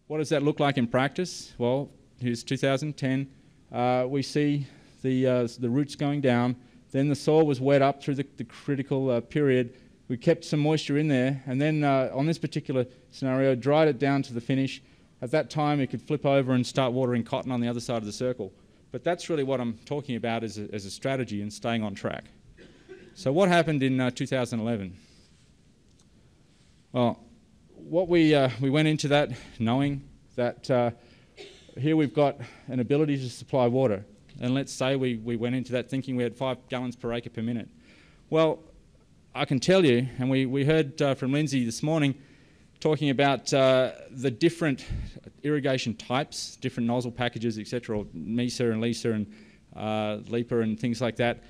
What does that look like in practice? Well, here's 2010. We see the roots going down. Then the soil was wet up through the critical period. We kept some moisture in there, and then on this particular scenario, dried it down to the finish. At that time, it could flip over and start watering cotton on the other side of the circle. But that's really what I'm talking about as a strategy and staying on track. So what happened in 2011? Well, what we went into that knowing that here we've got an ability to supply water. And let's say we went into that thinking we had 5 gallons per acre per minute. Well, I can tell you, and we heard from Lindsay this morning talking about the different irrigation types, different nozzle packages, etc., or MESA and LISA and LEPA and things like that,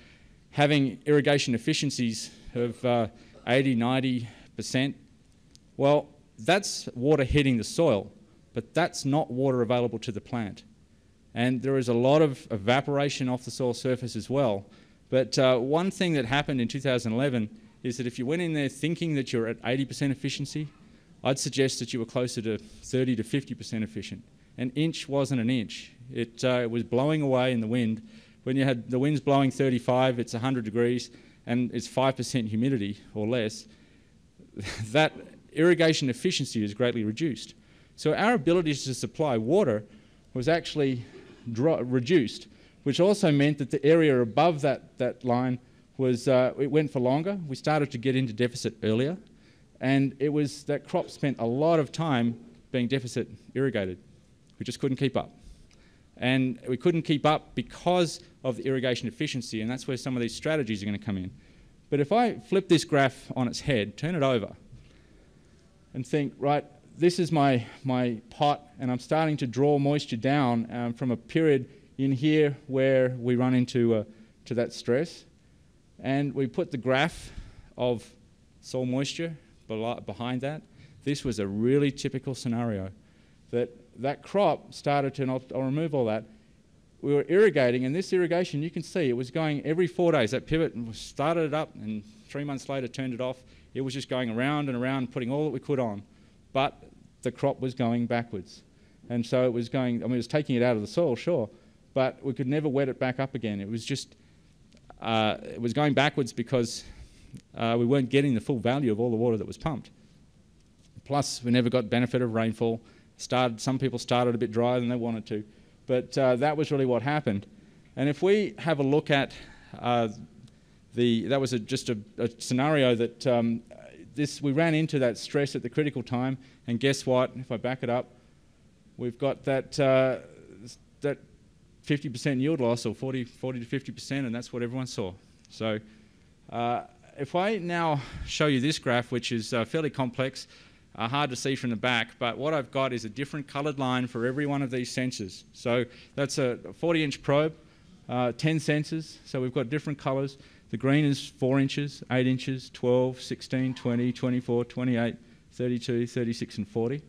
having irrigation efficiencies of 80, 90%. Well, that's water hitting the soil, but that's not water available to the plant. And there is a lot of evaporation off the soil surface as well. But one thing that happened in 2011 is that if you went in there thinking that you're at 80% efficiency, I'd suggest that you were closer to 30 to 50% efficient. An inch wasn't an inch. It was blowing away in the wind. When you had the winds blowing 35, it's 100 degrees, and it's 5% humidity or less, that irrigation efficiency is greatly reduced. So our ability to supply water was actually reduced, which also meant that the area above that line was, it went for longer. We started to get into deficit earlier, and it was that crop spent a lot of time being deficit irrigated. We just couldn't keep up. And we couldn't keep up because of the irrigation efficiency, and that's where some of these strategies are going to come in. But if I flip this graph on its head, turn it over, and think, right, this is my pot, and I'm starting to draw moisture down from a period in here where we run into to that stress. And we put the graph of soil moisture behind that. This was a really typical scenario. That crop started to, and I'll remove all that, we were irrigating, and this irrigation, you can see, it was going every 4 days. That pivot started it up, and 3 months later turned it off. It was just going around and around, putting all that we could on. But the crop was going backwards. And so it was going, I mean, it was taking it out of the soil, sure, but we could never wet it back up again. It was just, it was going backwards because we weren't getting the full value of all the water that was pumped. Plus, we never got benefit of rainfall. Some people started a bit drier than they wanted to. But that was really what happened. And if we have a look at that was just a scenario that we ran into that stress at the critical time, and guess what? If I back it up, we've got that 50% yield loss, or 40 to 50%, and that's what everyone saw. So if I now show you this graph, which is fairly complex, hard to see from the back, but what I've got is a different coloured line for every one of these sensors. So that's a 40-inch probe, 10 sensors, so we've got different colours. The green is 4 inches, 8 inches, 12, 16, 20, 24, 28, 32, 36 and 40.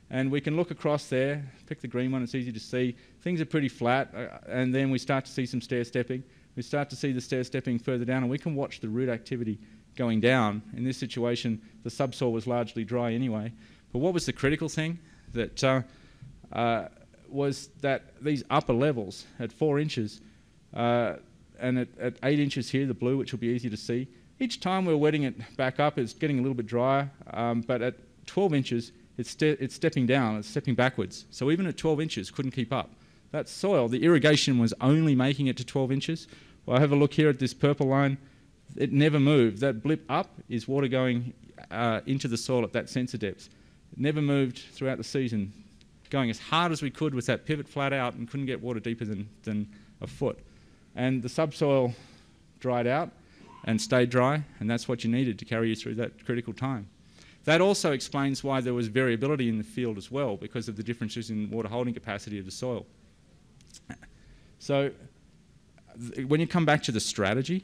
And we can look across there, pick the green one, it's easy to see. Things are pretty flat, and then we start to see some stair stepping. We start to see the stair stepping further down, and we can watch the root activity going down. In this situation, the subsoil was largely dry anyway. But what was the critical thing? That was that these upper levels at 4 inches, and at 8 inches here, the blue, which will be easy to see, each time we're wetting it back up, it's getting a little bit drier, but at 12 inches, it's stepping down, it's stepping backwards. So even at 12 inches, couldn't keep up. That soil, the irrigation was only making it to 12 inches. Well, I have a look here at this purple line. It never moved. That blip up is water going into the soil at that sensor depth. It never moved throughout the season, going as hard as we could with that pivot flat out, and couldn't get water deeper than a foot. And the subsoil dried out and stayed dry, and that's what you needed to carry you through that critical time. That also explains why there was variability in the field as well, because of the differences in water holding capacity of the soil. So when you come back to the strategy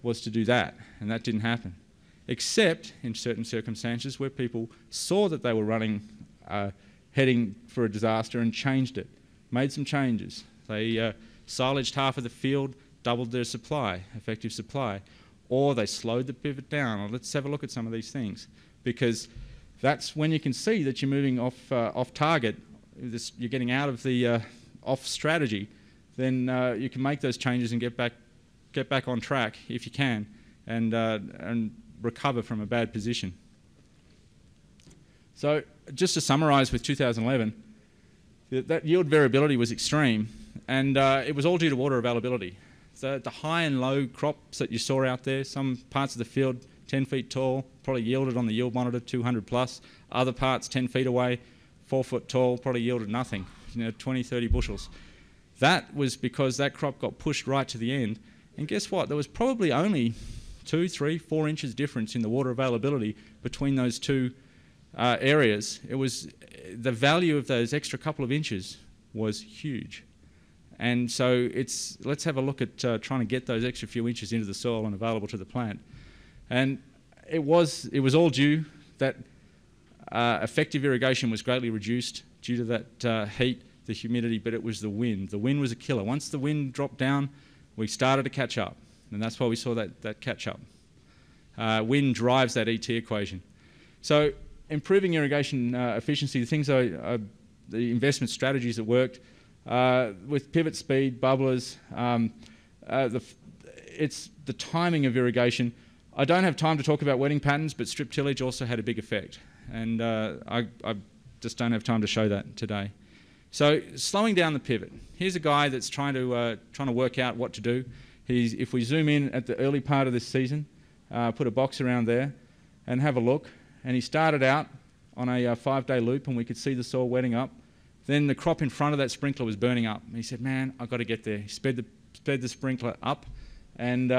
was to do that, and that didn't happen, except in certain circumstances where people saw that they were heading for a disaster and changed it, made some changes. They silaged half of the field, doubled their supply, effective supply, or they slowed the pivot down. Well, let's have a look at some of these things, because that's when you can see that you're moving off target, you're getting out of the off strategy, then you can make those changes and get back on track if you can, and recover from a bad position. So just to summarise with 2011, that yield variability was extreme, and it was all due to water availability. So the high and low crops that you saw out there, some parts of the field 10 feet tall, probably yielded on the yield monitor 200 plus. Other parts 10 feet away, 4 foot tall, probably yielded nothing, 20, 30 bushels. That was because that crop got pushed right to the end. And guess what? There was probably only 2, 3, 4 inches difference in the water availability between those two areas. It was the value of those extra couple of inches was huge. And so let's have a look at trying to get those extra few inches into the soil and available to the plant. And it was all due that effective irrigation was greatly reduced due to that heat, the humidity, but it was the wind. The wind was a killer. Once the wind dropped down, we started to catch up, and that's why we saw that catch up. Wind drives that ET equation. So improving irrigation efficiency, the things the investment strategies that worked with pivot speed, bubblers, it's the timing of irrigation. I don't have time to talk about wetting patterns, but strip tillage also had a big effect, and I just don't have time to show that today. So slowing down the pivot. Here's a guy that's trying to work out what to do. If we zoom in at the early part of this season, put a box around there and have a look, and he started out on a 5-day loop, and we could see the soil wetting up. Then the crop in front of that sprinkler was burning up. And he said, man, I've got to get there. He sped the sprinkler up, and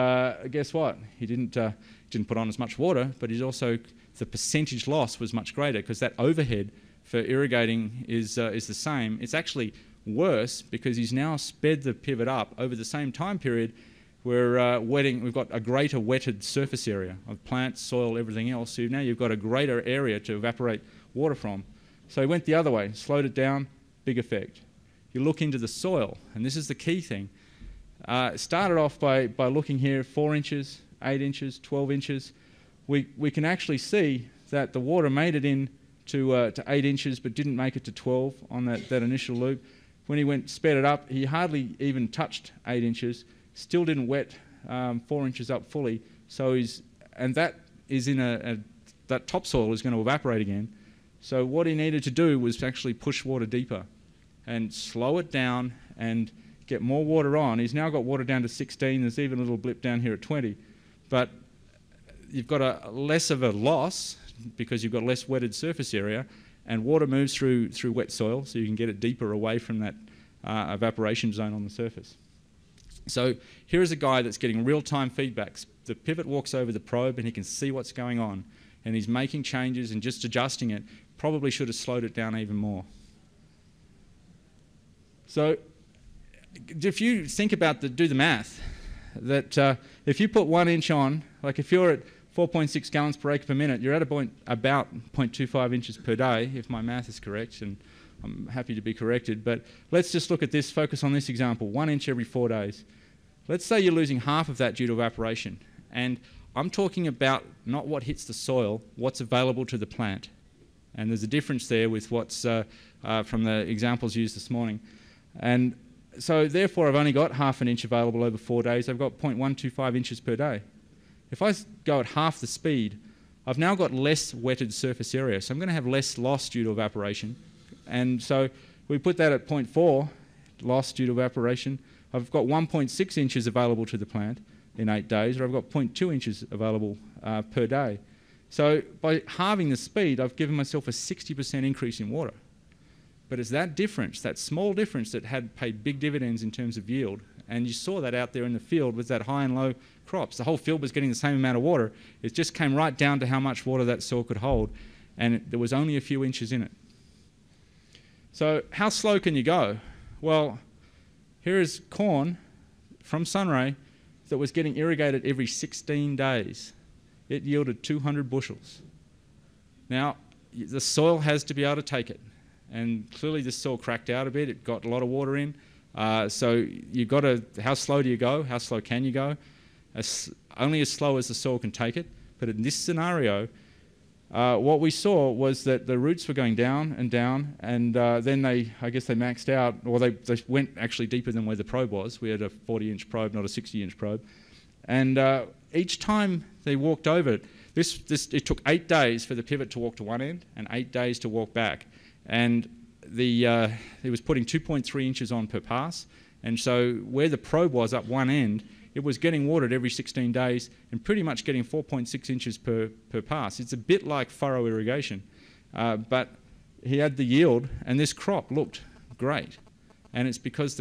guess what? He didn't put on as much water, but he's also, the percentage loss was much greater because that overhead for irrigating is the same. It's actually worse because he's now sped the pivot up over the same time period where we've got a greater wetted surface area of plants, soil, everything else. So now you've got a greater area to evaporate water from. So he went the other way, slowed it down, big effect. You look into the soil, and this is the key thing. Started off by looking here, 4 inches, 8 inches, 12 inches. We can actually see that the water made it in to 8 inches but didn't make it to 12 on that initial loop. When he sped it up, he hardly even touched 8 inches, still didn't wet 4 inches up fully. And that is that topsoil is going to evaporate again. So what he needed to do was actually push water deeper and slow it down and get more water on. He's now got water down to 16. There's even a little blip down here at 20. But you've got a less of a loss because you've got less wetted surface area, and water moves through wet soil, so you can get it deeper away from that evaporation zone on the surface. So here is a guy that's getting real-time feedbacks. The pivot walks over the probe and he can see what's going on, and he's making changes and just adjusting it. Probably should have slowed it down even more. So if you think about do the math, that if you put 1 inch on, like if you're at 4.6 gallons per acre per minute, you're at about 0.25 inches per day, if my math is correct, and I'm happy to be corrected. But let's just look at this, focus on this example, 1 inch every 4 days. Let's say you're losing half of that due to evaporation. And I'm talking about not what hits the soil, what's available to the plant. And there's a difference there with what's from the examples used this morning. And so therefore I've only got half an inch available over 4 days. I've got 0.125 inches per day. If I go at half the speed, I've now got less wetted surface area. So I'm going to have less loss due to evaporation. And so we put that at 0.4 loss due to evaporation. I've got 1.6 inches available to the plant in 8 days, or I've got 0.2 inches available per day. So by halving the speed, I've given myself a 60% increase in water. But it's that difference, that small difference, that had paid big dividends in terms of yield. And you saw that out there in the field with that high and low crops. The whole field was getting the same amount of water. It just came right down to how much water that soil could hold. And there was only a few inches in it. So how slow can you go? Well, here is corn from Sunray that was getting irrigated every 16 days. It yielded 200 bushels. Now, the soil has to be able to take it. And clearly this soil cracked out a bit. It got a lot of water in. So you've got to, how slow do you go? How slow can you go? Only as slow as the soil can take it. But in this scenario, what we saw was that the roots were going down and down, and then I guess they maxed out, or they went actually deeper than where the probe was. We had a 40-inch probe, not a 60-inch probe. And each time they walked over it, it took 8 days for the pivot to walk to one end and 8 days to walk back. And it was putting 2.3 inches on per pass. And so where the probe was up one end, it was getting watered every 16 days and pretty much getting 4.6 inches per pass. It's a bit like furrow irrigation, but he had the yield, and this crop looked great. And it's because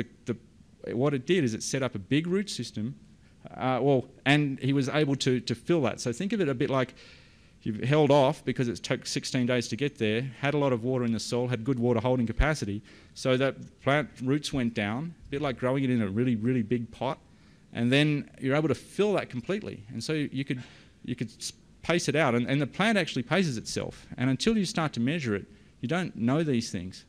what it did is it set up a big root system, and he was able to fill that. So think of it a bit like you've held off because it took 16 days to get there, had a lot of water in the soil, had good water holding capacity, so that plant roots went down, a bit like growing it in a really, really big pot. And then you're able to fill that completely. And so you could pace it out. And the plant actually paces itself. And until you start to measure it, you don't know these things.